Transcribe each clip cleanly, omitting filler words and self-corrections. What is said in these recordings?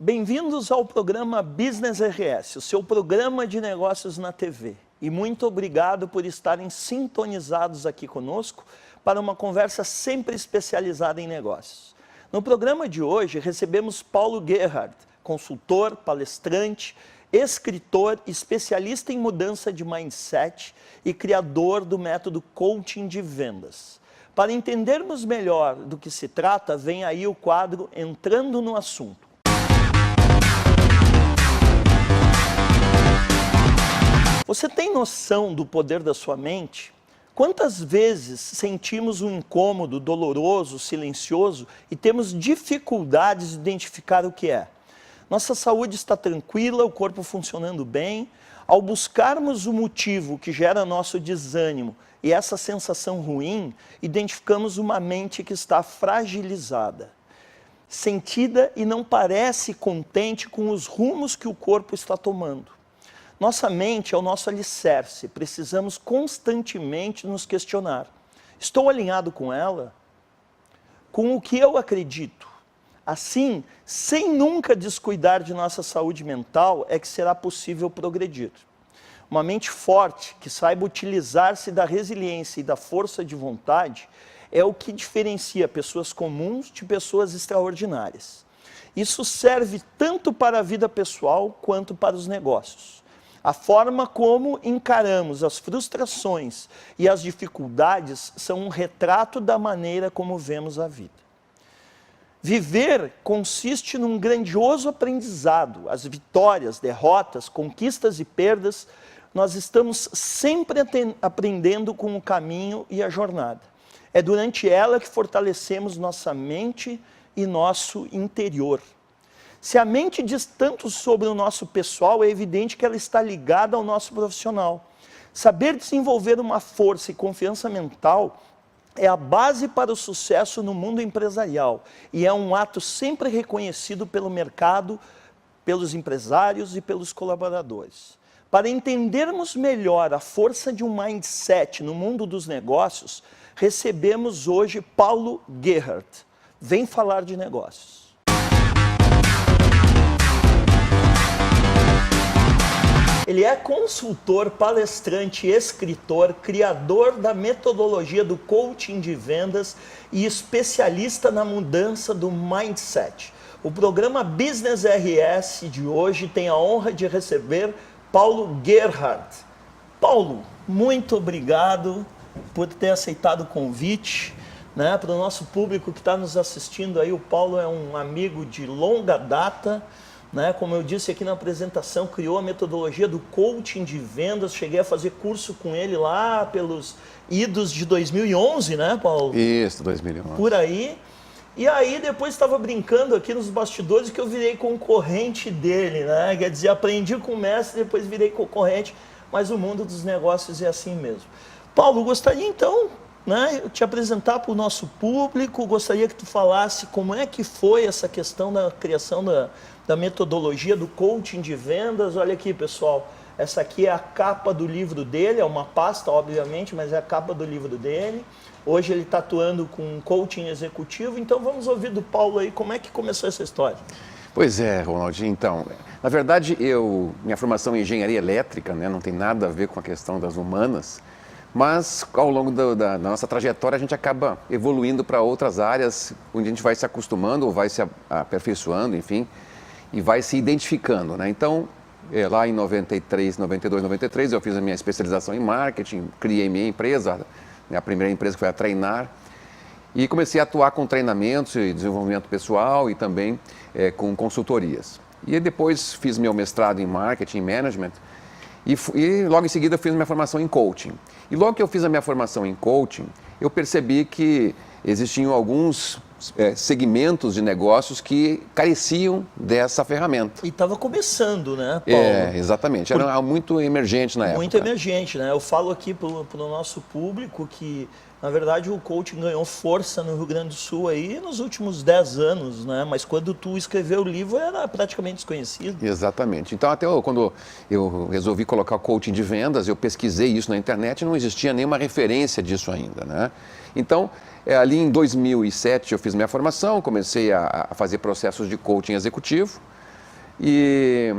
Bem-vindos ao programa Business RS, o seu programa de negócios na TV. E muito obrigado por estarem sintonizados aqui conosco para uma conversa sempre especializada em negócios. No programa de hoje recebemos Paulo Gerhardt, consultor, palestrante, escritor, especialista em mudança de mindset e criador do método coaching de vendas. Para entendermos melhor do que se trata, vem aí o quadro Entrando no Assunto. Você tem noção do poder da sua mente? Quantas vezes sentimos um incômodo doloroso, silencioso e temos dificuldades de identificar o que é? Nossa saúde está tranquila, o corpo funcionando bem. Ao buscarmos o motivo que gera nosso desânimo e essa sensação ruim, identificamos uma mente que está fragilizada, sentida e não parece contente com os rumos que o corpo está tomando. Nossa mente é o nosso alicerce, precisamos constantemente nos questionar. Estou alinhado com ela? Com o que eu acredito? Assim, sem nunca descuidar de nossa saúde mental, é que será possível progredir. Uma mente forte, que saiba utilizar-se da resiliência e da força de vontade, é o que diferencia pessoas comuns de pessoas extraordinárias. Isso serve tanto para a vida pessoal quanto para os negócios. A forma como encaramos as frustrações e as dificuldades são um retrato da maneira como vemos a vida. Viver consiste num grandioso aprendizado. As vitórias, derrotas, conquistas e perdas, nós estamos sempre aprendendo com o caminho e a jornada. É durante ela que fortalecemos nossa mente e nosso interior. Se a mente diz tanto sobre o nosso pessoal, é evidente que ela está ligada ao nosso profissional. Saber desenvolver uma força e confiança mental é a base para o sucesso no mundo empresarial e é um ato sempre reconhecido pelo mercado, pelos empresários e pelos colaboradores. Para entendermos melhor a força de um mindset no mundo dos negócios, recebemos hoje Paulo Gerhardt. Vem falar de negócios. Ele é consultor, palestrante, escritor, criador da metodologia do coaching de vendas e especialista na mudança do mindset. O programa Business RS de hoje tem a honra de receber Paulo Gerhardt. Paulo, muito obrigado por ter aceitado o convite. Para o nosso público que está nos assistindo aí, o Paulo é um amigo de longa data. Como eu disse aqui na apresentação, criou a metodologia do coaching de vendas. Cheguei a fazer curso com ele lá pelos idos de 2011, né, Paulo? Isso, 2011. Por aí. E aí depois estava brincando aqui nos bastidores que eu virei concorrente dele, né? Quer dizer, aprendi com o mestre, depois virei concorrente, mas o mundo dos negócios é assim mesmo. Paulo, gostaria então, te apresentar para o nosso público, gostaria que tu falasse como é que foi essa questão da criação da metodologia do coaching de vendas. Olha aqui, pessoal, essa aqui é a capa do livro dele, é uma pasta, obviamente, mas é a capa do livro dele. Hoje ele está atuando com coaching executivo, então vamos ouvir do Paulo aí como é que começou essa história. Pois é, Ronaldinho, então, na verdade, minha formação em engenharia elétrica, não tem nada a ver com a questão das humanas, mas ao longo da nossa trajetória a gente acaba evoluindo para outras áreas, onde a gente vai se acostumando ou vai se aperfeiçoando, enfim, e vai se identificando, Então, lá em 92, 93, eu fiz a minha especialização em marketing, criei minha empresa, a primeira empresa que foi a Treinar, e comecei a atuar com treinamentos e desenvolvimento pessoal e também com consultorias. E depois fiz meu mestrado em marketing e management, e logo em seguida fiz minha formação em coaching. E logo que eu fiz a minha formação em coaching, eu percebi que existiam alguns segmentos de negócios que careciam dessa ferramenta. E estava começando, né, Paulo? Exatamente. Era muito emergente na época. Muito emergente, Eu falo aqui para o nosso público que, na verdade, o coaching ganhou força no Rio Grande do Sul aí nos últimos 10 anos, Mas quando tu escreveu o livro era praticamente desconhecido. Exatamente. Então, até quando eu resolvi colocar o coaching de vendas, eu pesquisei isso na internet e não existia nenhuma referência disso ainda, Então, ali em 2007 eu fiz minha formação, comecei a fazer processos de coaching executivo. E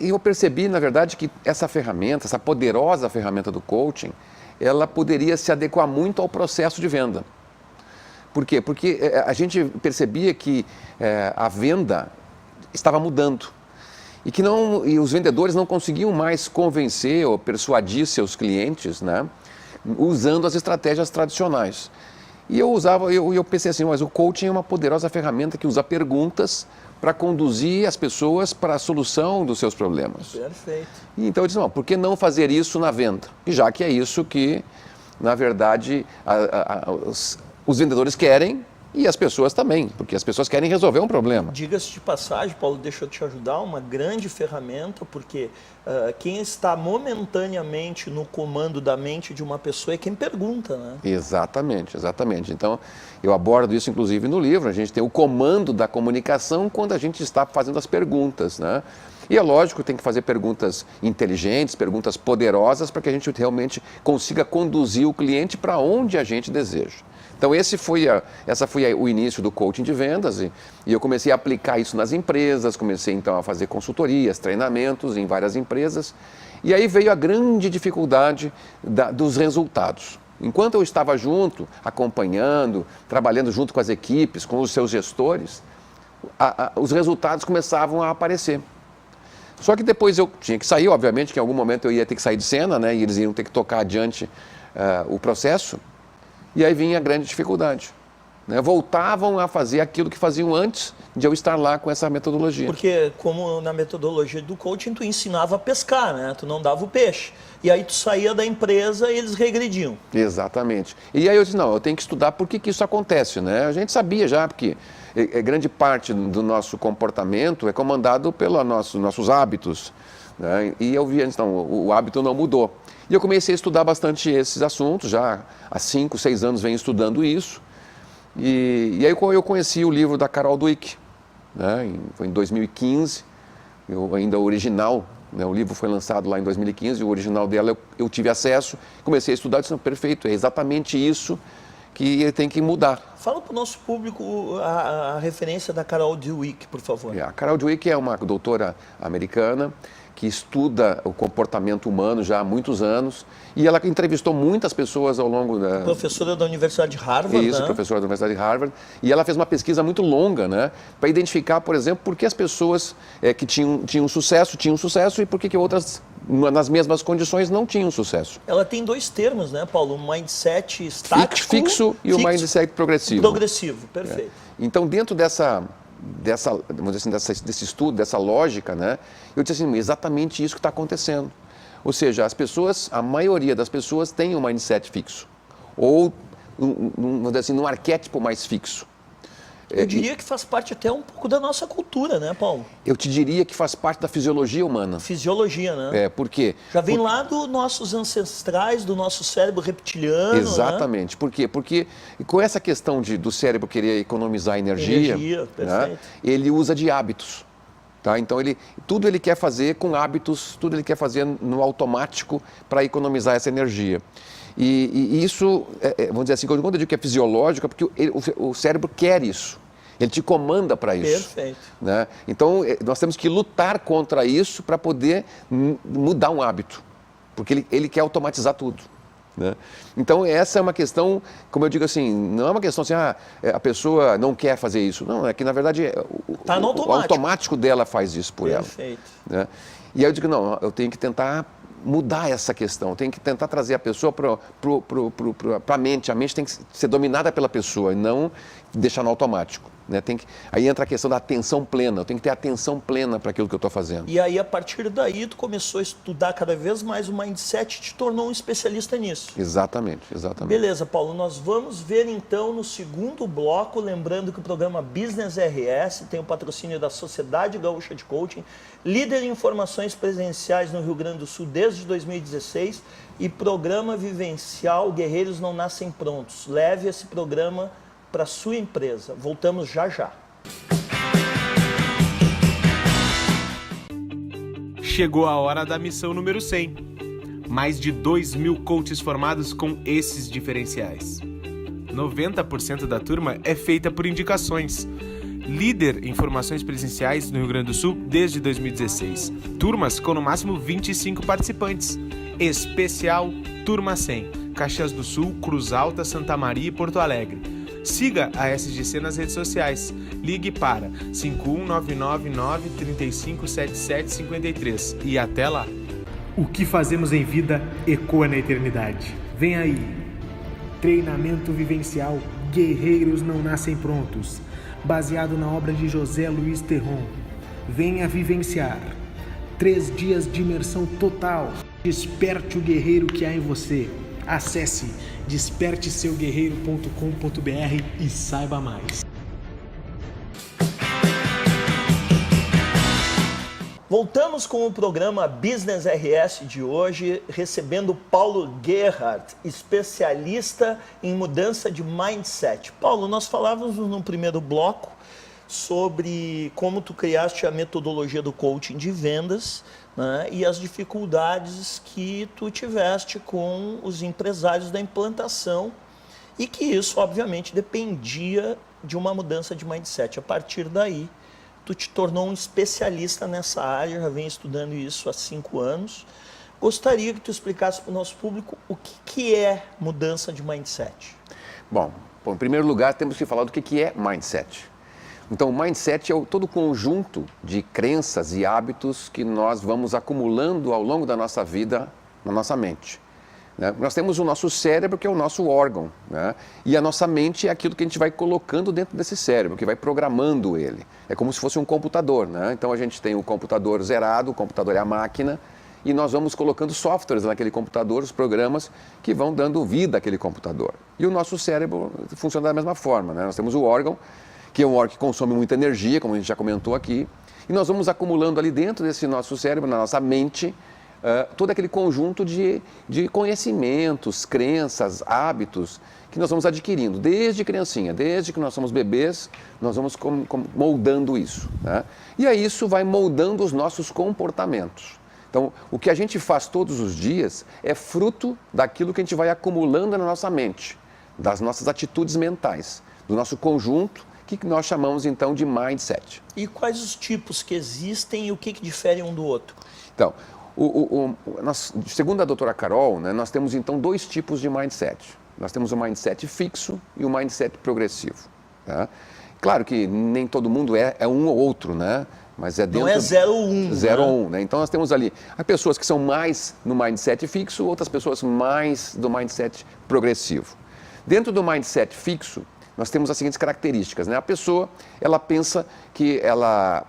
eu percebi, na verdade, que essa ferramenta, essa poderosa ferramenta do coaching, ela poderia se adequar muito ao processo de venda. Por quê? Porque a gente percebia que a venda estava mudando e os vendedores não conseguiam mais convencer ou persuadir seus clientes, né, usando as estratégias tradicionais. E eu pensei assim, mas o coaching é uma poderosa ferramenta que usa perguntas para conduzir as pessoas para a solução dos seus problemas. Perfeito. E então eu disse, por que não fazer isso na venda? E já que é isso que, na verdade, os vendedores querem e as pessoas também, porque as pessoas querem resolver um problema. Diga-se de passagem, Paulo, deixa eu te ajudar, uma grande ferramenta, porque quem está momentaneamente no comando da mente de uma pessoa é quem pergunta, né? Exatamente, exatamente. Então, eu abordo isso inclusive no livro, a gente tem o comando da comunicação quando a gente está fazendo as perguntas, né? E é lógico, tem que fazer perguntas inteligentes, perguntas poderosas, para que a gente realmente consiga conduzir o cliente para onde a gente deseja. Então, essa foi o início do coaching de vendas e eu comecei a aplicar isso nas empresas, comecei então a fazer consultorias, treinamentos em várias empresas e aí veio a grande dificuldade dos resultados. Enquanto eu estava junto, acompanhando, trabalhando junto com as equipes, com os seus gestores, os resultados começavam a aparecer. Só que depois eu tinha que sair, obviamente que em algum momento eu ia ter que sair de cena, né, e eles iam ter que tocar adiante o processo. E aí vinha a grande dificuldade. Né? Voltavam a fazer aquilo que faziam antes de eu estar lá com essa metodologia. Porque como na metodologia do coaching, tu ensinava a pescar, né? Tu não dava o peixe. E aí tu saía da empresa e eles regrediam. Exatamente. E aí eu disse, não, eu tenho que estudar por que isso acontece. Né? A gente sabia já, porque grande parte do nosso comportamento é comandado pelos nossos hábitos. Né? E eu via, então, o hábito não mudou. E eu comecei a estudar bastante esses assuntos, já há 5, 6 anos venho estudando isso. E aí eu conheci o livro da Carol Dweck, né? Foi em 2015, ainda o original, né? O livro foi lançado lá em 2015, o original dela eu tive acesso, comecei a estudar e disse, não, perfeito, é exatamente isso que tem que mudar. Fala para o nosso público a referência da Carol Dweck, por favor. A Carol Dweck é uma doutora americana que estuda o comportamento humano já há muitos anos e ela entrevistou muitas pessoas ao longo da... Professora da Universidade de Harvard, Isso, né? Professora da Universidade de Harvard. E ela fez uma pesquisa muito longa, né? Para identificar, por exemplo, por que as pessoas que tinham sucesso e por que outras, nas mesmas condições, não tinham sucesso. Ela tem 2 termos, né, Paulo? O mindset estático... Fixo e o mindset progressivo. Progressivo, perfeito. Então, dentro vamos dizer assim, desse estudo, dessa lógica, né, eu disse assim, exatamente isso que está acontecendo. Ou seja, a maioria das pessoas tem um mindset fixo, ou, vamos dizer assim, num arquétipo mais fixo. Eu diria que faz parte até um pouco da nossa cultura, né, Paulo? Eu te diria que faz parte da fisiologia humana. Fisiologia, né? Por quê? Já vem lá dos nossos ancestrais, do nosso cérebro reptiliano. Exatamente. Né? Por quê? Porque com essa questão do cérebro querer economizar energia, perfeito. Né, ele usa de hábitos. Tá? Então, tudo ele quer fazer com hábitos, tudo ele quer fazer no automático para economizar essa energia. E isso, vamos dizer assim, quando eu digo que é fisiológico, é porque o cérebro quer isso. Ele te comanda para isso. Perfeito. Né? Então, nós temos que lutar contra isso para poder mudar um hábito. Porque ele quer automatizar tudo. Né? Então, essa é uma questão, como eu digo assim, não é uma questão assim, a pessoa não quer fazer isso. Não, é que, na verdade, o automático dela faz isso por ela. Perfeito. Né? E aí eu digo, não, eu tenho que tentar mudar essa questão, tem que tentar trazer a pessoa para a mente tem que ser dominada pela pessoa e não deixar no automático. Né? Aí entra a questão da atenção plena, eu tenho que ter atenção plena para aquilo que eu estou fazendo. E aí, a partir daí, tu começou a estudar cada vez mais o mindset e te tornou um especialista nisso. Exatamente, exatamente. Beleza, Paulo, nós vamos ver então no segundo bloco, lembrando que o programa Business RS tem o patrocínio da Sociedade Gaúcha de Coaching, líder em formações presenciais no Rio Grande do Sul desde 2016 e programa vivencial Guerreiros Não Nascem Prontos. Leve esse programa para a sua empresa. Voltamos já já. Chegou a hora da missão número 100. Mais de 2.000 coaches formados com esses diferenciais. 90% da turma é feita por indicações. líder em formações presenciais no Rio Grande do Sul desde 2016. Turmas com no máximo 25 participantes. Especial Turma 100, Caxias do Sul, Cruz Alta, Santa Maria e Porto Alegre. Siga a SGC nas redes sociais. Ligue para 51999357753 e até lá. O que fazemos em vida ecoa na eternidade. Vem aí. Treinamento vivencial Guerreiros Não Nascem Prontos, baseado na obra de José Luiz Terron. Venha vivenciar 3 dias de imersão total. Desperte o guerreiro que há em você. Acesse desperteseuguerreiro.com.br e saiba mais. Voltamos com o programa Business RS de hoje, recebendo Paulo Gerhardt, especialista em mudança de mindset. Paulo, nós falávamos no primeiro bloco sobre como tu criaste a metodologia do coaching de vendas, né, e as dificuldades que tu tiveste com os empresários da implantação e que isso, obviamente, dependia de uma mudança de mindset. A partir daí, tu te tornou um especialista nessa área, já vem estudando isso há 5 anos. Gostaria que tu explicasse para o nosso público o que é mudança de mindset. Bom, em primeiro lugar, temos que falar do que é mindset. Então, o mindset é todo o conjunto de crenças e hábitos que nós vamos acumulando ao longo da nossa vida na nossa mente. Né? Nós temos o nosso cérebro, que é o nosso órgão, né? E a nossa mente é aquilo que a gente vai colocando dentro desse cérebro, que vai programando ele. É como se fosse um computador, né? Então a gente tem o computador zerado, o computador é a máquina, e nós vamos colocando softwares naquele computador, os programas que vão dando vida àquele computador. E o nosso cérebro funciona da mesma forma, né? Nós temos o órgão, que é um órgão que consome muita energia, como a gente já comentou aqui, e nós vamos acumulando ali dentro desse nosso cérebro, na nossa mente, todo aquele conjunto de conhecimentos, crenças, hábitos que nós vamos adquirindo desde criancinha, desde que nós somos bebês, nós vamos moldando isso, né? E aí isso vai moldando os nossos comportamentos. Então, o que a gente faz todos os dias é fruto daquilo que a gente vai acumulando na nossa mente, das nossas atitudes mentais, do nosso conjunto, que nós chamamos então de mindset. E quais os tipos que existem e o que difere um do outro? Então, segundo a doutora Carol, né, nós temos então 2 tipos de mindset. Nós temos o mindset fixo e o mindset progressivo. Tá? Claro que nem todo mundo é um ou outro, né? Mas é dentro. Não é 0 ou 1. 0 ou 1, né? Então nós temos ali as pessoas que são mais no mindset fixo, outras pessoas mais do mindset progressivo. Dentro do mindset fixo, nós temos as seguintes características, né? A pessoa, ela pensa que ela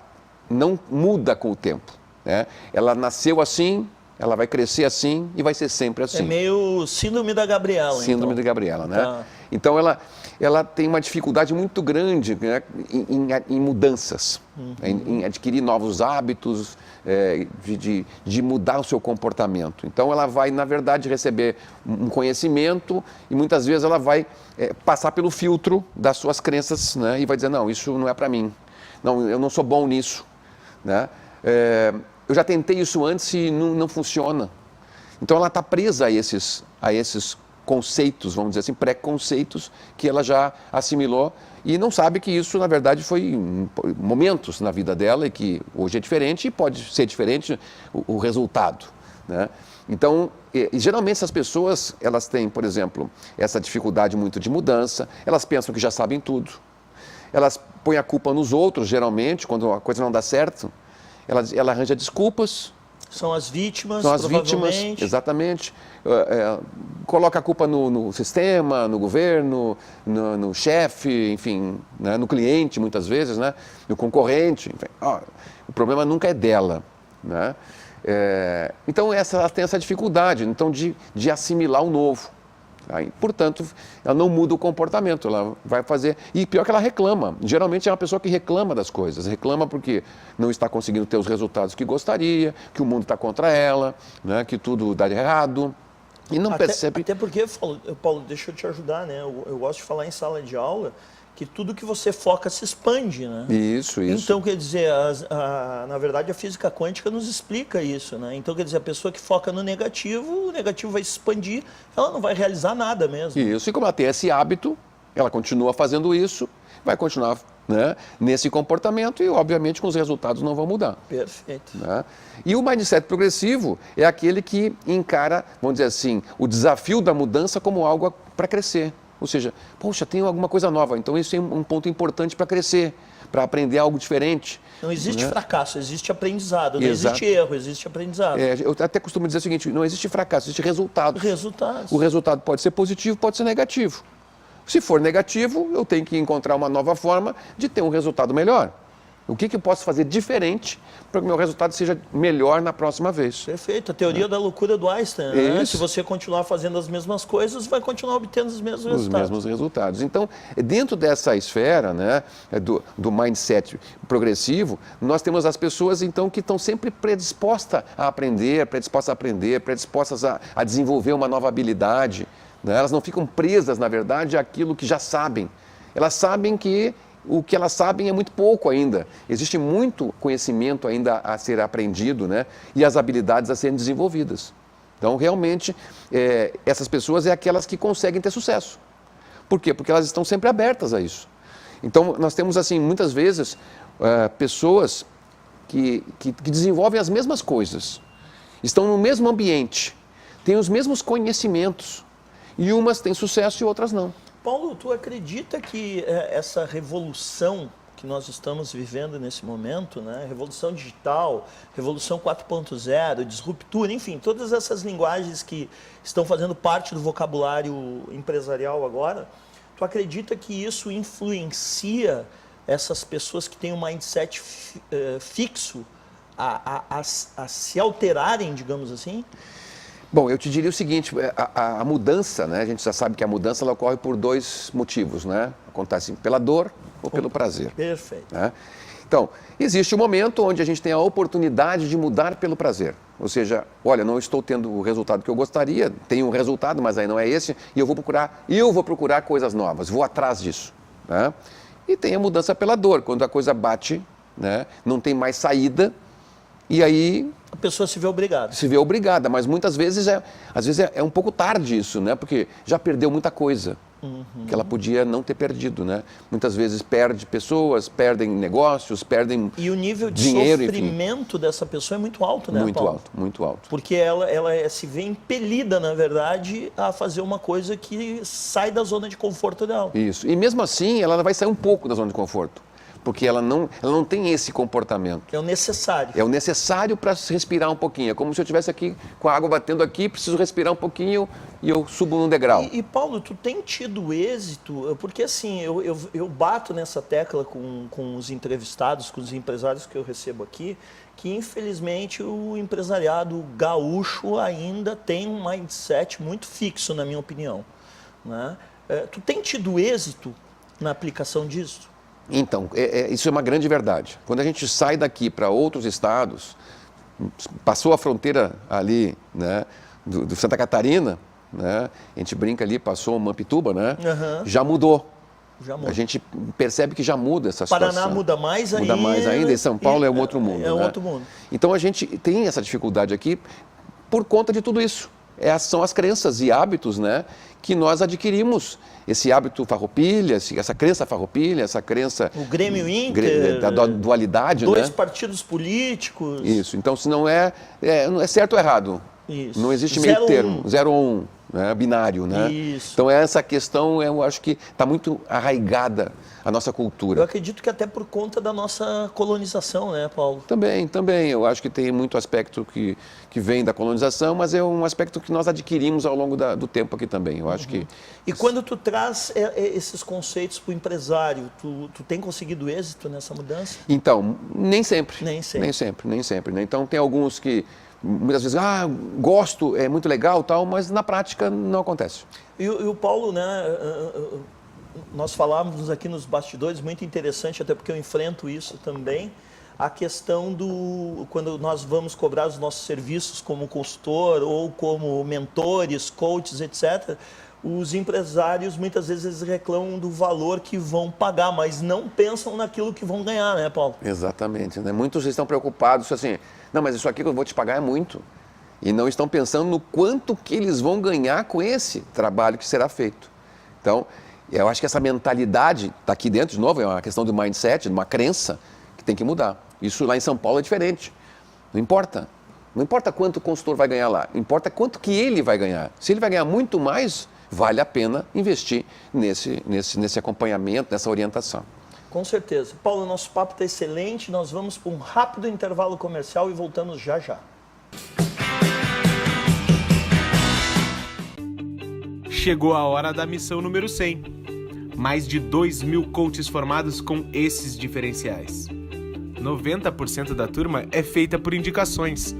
não muda com o tempo, né? Ela nasceu assim, ela vai crescer assim e vai ser sempre assim. É meio síndrome da Gabriela. Síndrome da Gabriela, né? Tá. Então ela tem uma dificuldade muito grande, né, em mudanças, em adquirir novos hábitos, de mudar o seu comportamento. Então ela vai, na verdade, receber um conhecimento e muitas vezes ela vai passar pelo filtro das suas crenças, né, e vai dizer, não, isso não é para mim, não, eu não sou bom nisso, né? Eu já tentei isso antes e não funciona. Então ela está presa a esses conceitos, vamos dizer assim, preconceitos que ela já assimilou e não sabe que isso, na verdade, foi momentos na vida dela e que hoje é diferente e pode ser diferente o resultado, né? Então, geralmente essas pessoas, elas têm, por exemplo, essa dificuldade muito de mudança, elas pensam que já sabem tudo, elas põem a culpa nos outros, geralmente, quando a coisa não dá certo, ela arranja desculpas. São as vítimas, São as vítimas, exatamente. Coloca a culpa no sistema, no governo, no chefe, enfim, né, no cliente, muitas vezes, né, no concorrente. Enfim, o problema nunca é dela, né? Então, ela tem essa dificuldade então, de assimilar o novo. Aí, portanto, ela não muda o comportamento, ela vai fazer... E pior que ela reclama. Geralmente é uma pessoa que reclama das coisas. Reclama porque não está conseguindo ter os resultados que gostaria, que o mundo está contra ela, né, que tudo dá errado. E não percebe... Até porque, Paulo, deixa eu te ajudar, né? Eu gosto de falar em sala de aula que tudo que você foca se expande, né? Isso. Então, quer dizer, na verdade, a física quântica nos explica isso, né? Então, quer dizer, a pessoa que foca no negativo, o negativo vai se expandir, ela não vai realizar nada mesmo. Isso, e como ela tem esse hábito, ela continua fazendo isso, vai continuar né, nesse comportamento e, obviamente, com os resultados não vão mudar. Perfeito. Né? E o mindset progressivo é aquele que encara, vamos dizer assim, o desafio da mudança como algo para crescer. Ou seja, poxa, tem alguma coisa nova, então isso é um ponto importante para crescer, para aprender algo diferente. Não existe né? fracasso, existe aprendizado. Não Exato. existe erro, existe aprendizado. Eu até costumo dizer o seguinte, não existe fracasso, existe resultado. Resultados. O resultado pode ser positivo, pode ser negativo. Se for negativo, eu tenho que encontrar uma nova forma de ter um resultado melhor. O que eu posso fazer diferente para que o meu resultado seja melhor na próxima vez? Perfeito. A teoria da loucura do Einstein. Né? Isso. Se você continuar fazendo as mesmas coisas, vai continuar obtendo os mesmos Os resultados. mesmos resultados. Então, dentro dessa esfera, né, do mindset progressivo, nós temos as pessoas então que estão sempre predispostas a aprender, predispostas a desenvolver uma nova habilidade. Né? Elas não ficam presas, na verdade, àquilo que já sabem. Elas sabem que o que elas sabem é muito pouco ainda. Existe muito conhecimento ainda a ser aprendido, né? E as habilidades a serem desenvolvidas. Então, realmente, essas pessoas é aquelas que conseguem ter sucesso. Por quê? Porque elas estão sempre abertas a isso. Então, nós temos, assim, muitas vezes, pessoas que desenvolvem as mesmas coisas, estão no mesmo ambiente, têm os mesmos conhecimentos, e umas têm sucesso e outras não. Paulo, tu acredita que essa revolução que nós estamos vivendo nesse momento, né? Revolução digital, revolução 4.0, disruptura, enfim, todas essas linguagens que estão fazendo parte do vocabulário empresarial agora, tu acredita que isso influencia essas pessoas que têm um mindset fixo a se alterarem, digamos assim? Bom, eu te diria o seguinte, a mudança, né? A gente já sabe que a mudança ela ocorre por dois motivos, né? Acontece pela dor ou pelo prazer. Perfeito. Né? Então, existe um momento onde a gente tem a oportunidade de mudar pelo prazer. Ou seja, olha, não estou tendo o resultado que eu gostaria, tenho um resultado, mas aí não é esse, e eu vou procurar coisas novas, vou atrás disso. Né? E tem a mudança pela dor, quando a coisa bate, né? Não tem mais saída, e aí A pessoa se vê obrigada. se vê obrigada, mas muitas vezes é um pouco tarde isso, né? Porque já perdeu muita coisa que ela podia não ter perdido, né? Muitas vezes perde pessoas, perdem negócios, perdem E o nível de dinheiro, sofrimento dessa pessoa é muito alto, né, muito Paulo? alto, muito alto. Porque ela se vê impelida, na verdade, a fazer uma coisa que sai da zona de conforto dela. Isso. E mesmo assim, ela vai sair um pouco da zona de conforto, porque ela não tem esse comportamento. É o necessário. É o necessário para respirar um pouquinho. É como se eu estivesse aqui com a água batendo aqui, preciso respirar um pouquinho e eu subo num degrau. E Paulo, tu tem tido êxito? Porque assim, eu bato nessa tecla com os entrevistados, com os empresários que eu recebo aqui, que infelizmente o empresariado gaúcho ainda tem um mindset muito fixo, na minha opinião. Né? Tu tem tido êxito na aplicação disso? Então, isso é uma grande verdade. Quando a gente sai daqui para outros estados, passou a fronteira ali, né, do Santa Catarina, né, a gente brinca ali, passou o Mampituba, né, já mudou. Já muda. A gente percebe que já muda essa situação. Paraná muda mais ainda. Muda mais ainda, e São Paulo é um outro mundo. É um né? outro mundo. Então a gente tem essa dificuldade aqui por conta de tudo isso. São as crenças e hábitos, né, que nós adquirimos. Esse hábito farroupilha, essa crença farroupilha, essa crença... O Grêmio Inter... Da dualidade, dois né? partidos políticos... Isso. Então, se não é certo ou errado. Isso. Não existe meio termo. 0 ou 1. Né? Binário, né? Isso. Então, essa questão, eu acho que está muito arraigada a nossa cultura. Eu acredito que até por conta da nossa colonização, né, Paulo? Também. Eu acho que tem muito aspecto que vem da colonização, mas é um aspecto que nós adquirimos ao longo do tempo aqui também. Eu acho que... E quando tu traz esses conceitos para o empresário, tu tem conseguido êxito nessa mudança? Então, nem sempre. Nem sempre. Né? Então, tem alguns que muitas vezes, gosto, é muito legal, tal, mas na prática não acontece. E o Paulo, né, nós falávamos aqui nos bastidores, muito interessante, até porque eu enfrento isso também, a questão quando nós vamos cobrar os nossos serviços como consultor ou como mentores, coaches, etc., os empresários muitas vezes reclamam do valor que vão pagar, mas não pensam naquilo que vão ganhar, né, Paulo? Exatamente. Né? Muitos estão preocupados assim, não, mas isso aqui que eu vou te pagar é muito. E não estão pensando no quanto que eles vão ganhar com esse trabalho que será feito. Então, Eu acho que essa mentalidade está aqui dentro, de novo, é uma questão do mindset, de uma crença que tem que mudar. Isso lá em São Paulo é diferente. Não importa. Não importa quanto o consultor vai ganhar lá, importa quanto que ele vai ganhar. Se ele vai ganhar muito mais, vale a pena investir nesse acompanhamento, nessa orientação. Com certeza. Paulo, nosso papo está excelente, nós vamos para um rápido intervalo comercial e voltamos já já. Chegou a hora da missão número 100. Mais de 2.000 coaches formados com esses diferenciais. 90% da turma é feita por indicações.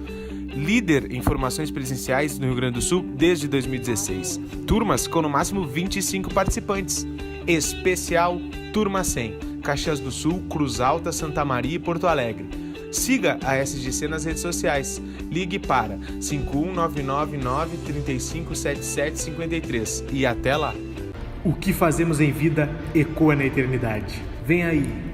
Líder em formações presenciais no Rio Grande do Sul desde 2016. Turmas com no máximo 25 participantes. Especial Turma 100. Caxias do Sul, Cruz Alta, Santa Maria e Porto Alegre. Siga a SGC nas redes sociais. Ligue para 51999357753 e até lá. O que fazemos em vida ecoa na eternidade. Vem aí.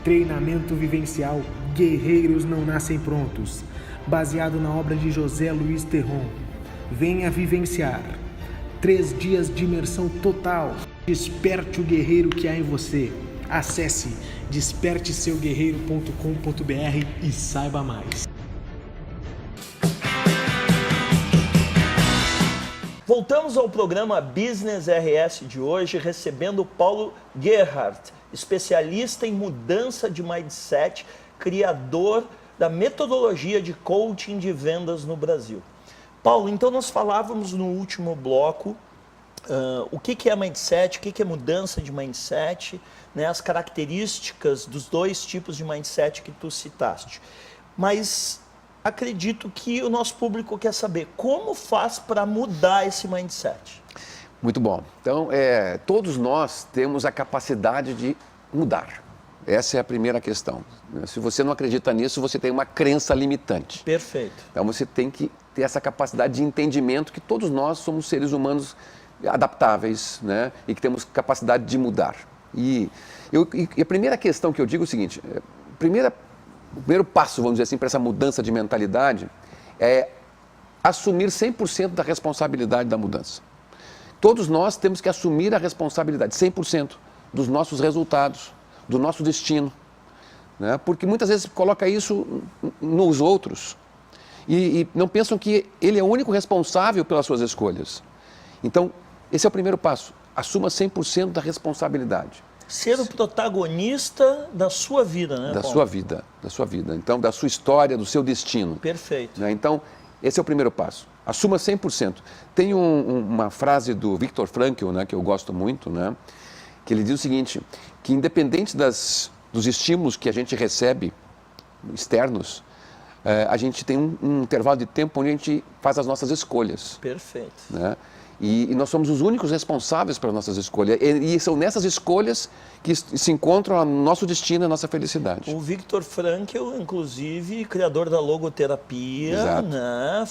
Treinamento vivencial Guerreiros Não Nascem Prontos. Baseado na obra de José Luiz Terron. Venha vivenciar 3 dias de imersão total. Desperte o guerreiro que há em você. Acesse desperteseuguerreiro.com.br e saiba mais. Voltamos ao programa Business RS de hoje, recebendo Paulo Gerhardt, especialista em mudança de mindset, criador da metodologia de coaching de vendas no Brasil. Paulo, então nós falávamos no último bloco o que é mindset, o que é mudança de mindset, né, as características dos 2 tipos de mindset que tu citaste. Mas acredito que o nosso público quer saber como faz para mudar esse mindset. Muito bom. Então, todos nós temos a capacidade de mudar. Essa é a primeira questão. Se você não acredita nisso, você tem uma crença limitante. Perfeito. Então, você tem que ter essa capacidade de entendimento que todos nós somos seres humanos adaptáveis, né? E que temos capacidade de mudar. E a primeira questão que eu digo é o seguinte, o primeiro passo, vamos dizer assim, para essa mudança de mentalidade é assumir 100% da responsabilidade da mudança. Todos nós temos que assumir a responsabilidade, 100% dos nossos resultados, do nosso destino, né? Porque muitas vezes coloca isso nos outros e não pensam que ele é o único responsável pelas suas escolhas. Então, esse é o primeiro passo, assuma 100% da responsabilidade. Ser o protagonista da sua vida, né, Da Paulo? sua vida, então da sua história, do seu destino. Perfeito. Né? Então, esse é o primeiro passo, assuma 100%. Tem uma frase do Viktor Frankl, né, que eu gosto muito, né, que ele diz o seguinte, que independente dos estímulos que a gente recebe externos, a gente tem um intervalo de tempo onde a gente faz as nossas escolhas. Perfeito. Né? E nós somos os únicos responsáveis pelas nossas escolhas. E são nessas escolhas que se encontram o nosso destino e a nossa felicidade. O Viktor Frankl, inclusive, criador da logoterapia, Exato. né?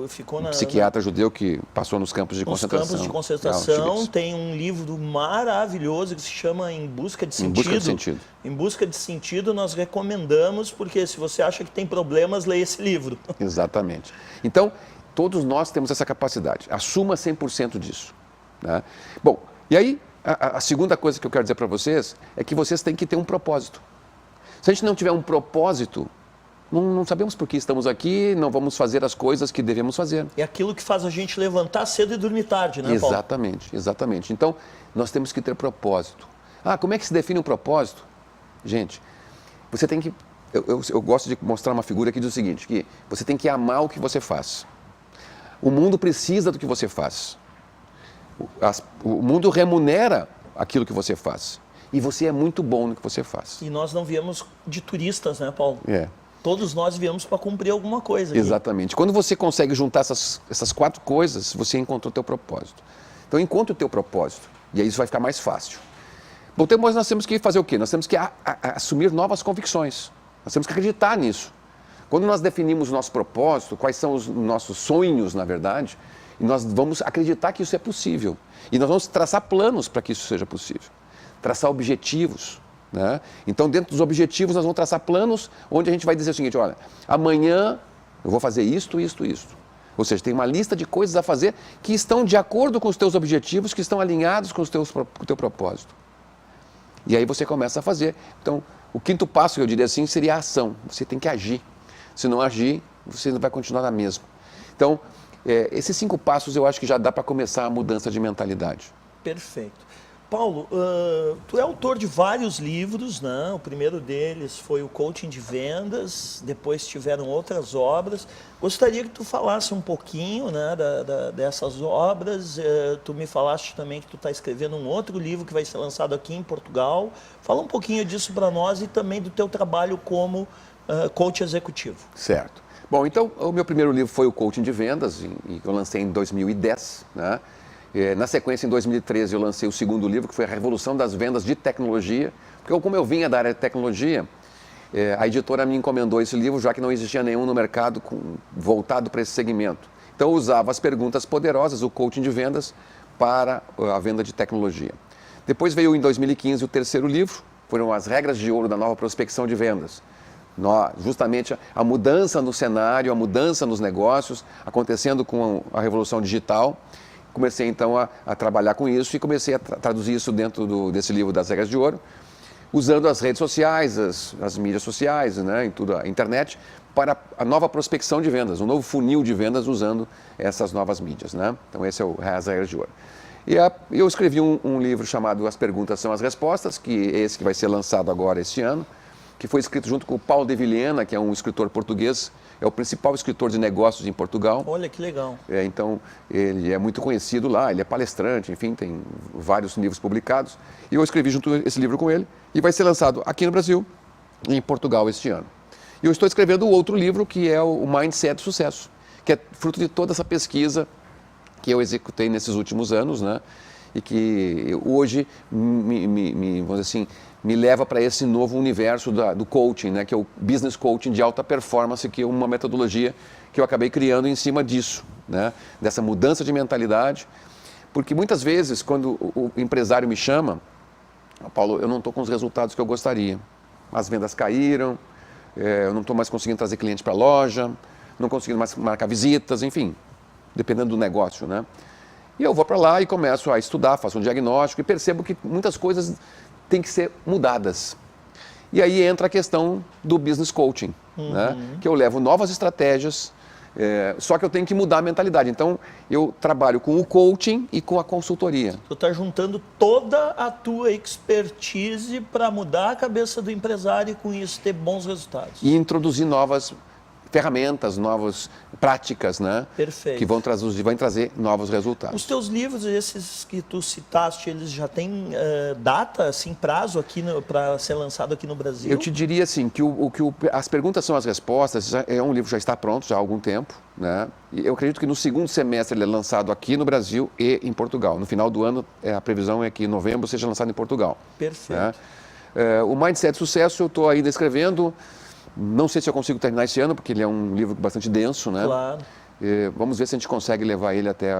Ficou na... Psiquiatra judeu que passou nos campos de concentração. Campos de concentração. Auschwitz. Tem um livro maravilhoso que se chama Em Busca de Sentido. Em Busca de Sentido. Em Busca de Sentido, nós recomendamos, porque se você acha que tem problemas, leia esse livro. Exatamente. Então, todos nós temos essa capacidade. Assuma 100% disso. Né? Bom, e aí, a segunda coisa que eu quero dizer para vocês é que vocês têm que ter um propósito. Se a gente não tiver um propósito, não sabemos por que estamos aqui, não vamos fazer as coisas que devemos fazer. É aquilo que faz a gente levantar cedo e dormir tarde, né, Paulo? Exatamente, exatamente. Então, nós temos que ter propósito. Como é que se define um propósito? Gente, você tem que... Eu gosto de mostrar uma figura que diz o seguinte, que você tem que amar o que você faz. O mundo precisa do que você faz. O mundo remunera aquilo que você faz. E você é muito bom no que você faz. E nós não viemos de turistas, né, Paulo? É. Todos nós viemos para cumprir alguma coisa. Aqui. Exatamente. Quando você consegue juntar essas 4 coisas, você encontrou o teu propósito. Então, encontre o teu propósito. E aí isso vai ficar mais fácil. Bom, mas nós temos que fazer o quê? Nós temos que assumir novas convicções. Nós temos que acreditar nisso. Quando nós definimos o nosso propósito, quais são os nossos sonhos, na verdade, e nós vamos acreditar que isso é possível. E nós vamos traçar planos para que isso seja possível. Traçar objetivos. Né? Então, dentro dos objetivos, nós vamos traçar planos onde a gente vai dizer o seguinte, olha, amanhã eu vou fazer isto, isto, isto. Ou seja, tem uma lista de coisas a fazer que estão de acordo com os teus objetivos, que estão alinhados com o teu propósito. E aí você começa a fazer. Então, o quinto passo, eu diria assim, seria a ação. Você tem que agir. Se não agir, você vai continuar na mesma. Então, esses 5 passos eu acho que já dá para começar a mudança de mentalidade. Perfeito. Paulo, tu é autor de vários livros, né? O primeiro deles foi o Coaching de Vendas, depois tiveram outras obras. Gostaria que tu falasse um pouquinho, né, dessas obras. Tu me falaste também que tu está escrevendo um outro livro que vai ser lançado aqui em Portugal. Fala um pouquinho disso para nós e também do teu trabalho como coach executivo. Certo. Bom, então, o meu primeiro livro foi o Coaching de Vendas, que eu lancei em 2010, né? Na sequência, em 2013, eu lancei o segundo livro, que foi a Revolução das Vendas de Tecnologia. Porque como eu vinha da área de tecnologia, a editora me encomendou esse livro, já que não existia nenhum no mercado voltado para esse segmento. Então, eu usava as perguntas poderosas, o coaching de vendas, para a venda de tecnologia. Depois veio, em 2015, o terceiro livro, foram as regras de ouro da nova prospecção de vendas. Justamente a mudança no cenário, a mudança nos negócios, acontecendo com a revolução digital. Comecei então a trabalhar com isso e comecei a traduzir isso dentro desse livro das regras de ouro, usando as redes sociais, as mídias sociais, né, em tudo, a internet, para a nova prospecção de vendas, um novo funil de vendas usando essas novas mídias, né? Então esse é as regras de ouro. E eu escrevi um livro chamado As Perguntas São as Respostas, que é esse que vai ser lançado agora este ano, que foi escrito junto com o Paulo de Vilhena, que é um escritor português, é o principal escritor de negócios em Portugal. Olha que legal. Então, ele é muito conhecido lá, ele é palestrante, enfim, tem vários livros publicados. E eu escrevi junto esse livro com ele e vai ser lançado aqui no Brasil e em Portugal este ano. E eu estou escrevendo outro livro que é o Mindset do Sucesso, que é fruto de toda essa pesquisa que eu executei nesses últimos anos, né? E que hoje vamos dizer assim, me leva para esse novo universo do coaching, né, que é o business coaching de alta performance, que é uma metodologia que eu acabei criando em cima disso, né, dessa mudança de mentalidade. Porque muitas vezes, quando o empresário me chama, Paulo, eu não estou com os resultados que eu gostaria. As vendas caíram, eu não estou mais conseguindo trazer clientes para a loja, não conseguindo mais marcar visitas, enfim, dependendo do negócio, né? E eu vou para lá e começo a estudar, faço um diagnóstico e percebo que muitas coisas têm que ser mudadas. E aí entra a questão do business coaching, né? Que eu levo novas estratégias, só que eu tenho que mudar a mentalidade. Então, eu trabalho com o coaching e com a consultoria. Tu está juntando toda a tua expertise para mudar a cabeça do empresário e com isso ter bons resultados. E introduzir novas ferramentas, novas práticas, né? Perfeito. Que vão trazer novos resultados. Os teus livros, esses que tu citaste, eles já têm data, assim, prazo aqui para ser lançado aqui no Brasil? Eu te diria assim, que As Perguntas São as Respostas é um livro que já está pronto já há algum tempo, né? E eu acredito que no segundo semestre ele é lançado aqui no Brasil e em Portugal. No final do ano, a previsão é que em novembro seja lançado em Portugal. Perfeito. Né? O Mindset do Sucesso eu estou ainda escrevendo. Não sei se eu consigo terminar esse ano, porque ele é um livro bastante denso, né? Claro. Vamos ver se a gente consegue levar ele até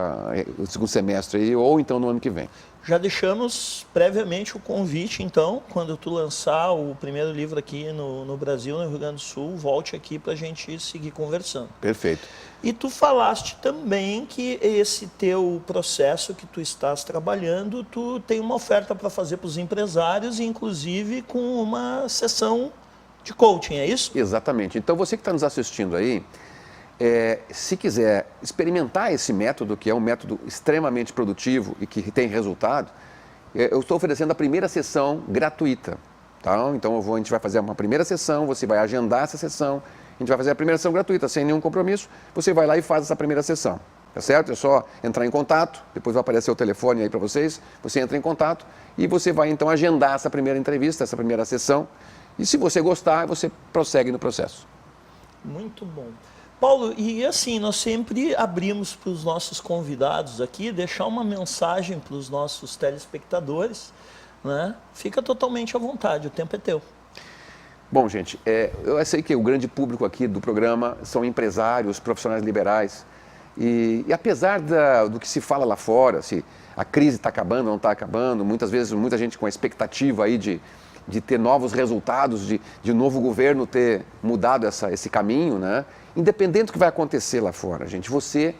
o segundo semestre aí, ou então no ano que vem. Já deixamos previamente o convite, então, quando tu lançar o primeiro livro aqui no Brasil, no Rio Grande do Sul, volte aqui para a gente seguir conversando. Perfeito. E tu falaste também que esse teu processo que tu estás trabalhando, tu tem uma oferta para fazer para os empresários, inclusive com uma sessão de coaching, é isso? Exatamente. Então, você que está nos assistindo aí, se quiser experimentar esse método, que é um método extremamente produtivo e que tem resultado, eu estou oferecendo a primeira sessão gratuita. Tá? Então, a gente vai fazer uma primeira sessão, você vai agendar essa sessão, a gente vai fazer a primeira sessão gratuita, sem nenhum compromisso, você vai lá e faz essa primeira sessão. Tá certo? É só entrar em contato, depois vai aparecer o telefone aí para vocês, você entra em contato e você vai então agendar essa primeira entrevista, essa primeira sessão. E se você gostar, você prossegue no processo. Muito bom. Paulo, e assim, nós sempre abrimos para os nossos convidados aqui, deixar uma mensagem para os nossos telespectadores, né? Fica totalmente à vontade, o tempo é teu. Bom, gente, eu sei que o grande público aqui do programa são empresários, profissionais liberais, e apesar do que se fala lá fora, se a crise está acabando ou não está acabando, muitas vezes muita gente com a expectativa aí de de ter novos resultados, de novo governo ter mudado esse caminho, né? Independente do que vai acontecer lá fora, gente, você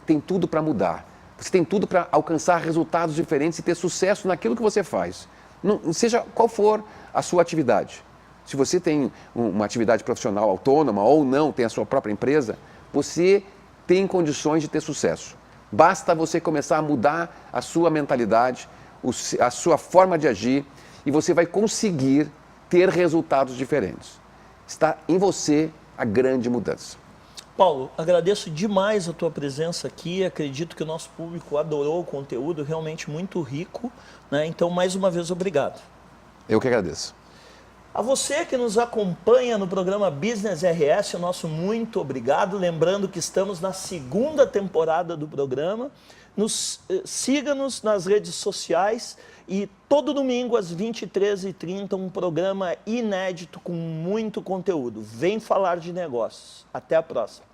tem tudo para mudar. Você tem tudo para alcançar resultados diferentes e ter sucesso naquilo que você faz. Não, seja qual for a sua atividade. Se você tem uma atividade profissional autônoma ou não, tem a sua própria empresa, você tem condições de ter sucesso. Basta você começar a mudar a sua mentalidade, a sua forma de agir, e você vai conseguir ter resultados diferentes. Está em você a grande mudança. Paulo, agradeço demais a tua presença aqui, acredito que o nosso público adorou o conteúdo, realmente muito rico, né? Então, mais uma vez, obrigado. Eu que agradeço. A você que nos acompanha no programa Business RS, o nosso muito obrigado. Lembrando que estamos na 2ª temporada do programa. Siga-nos nas redes sociais e todo domingo às 23h30 um programa inédito com muito conteúdo. Vem falar de negócios. Até a próxima.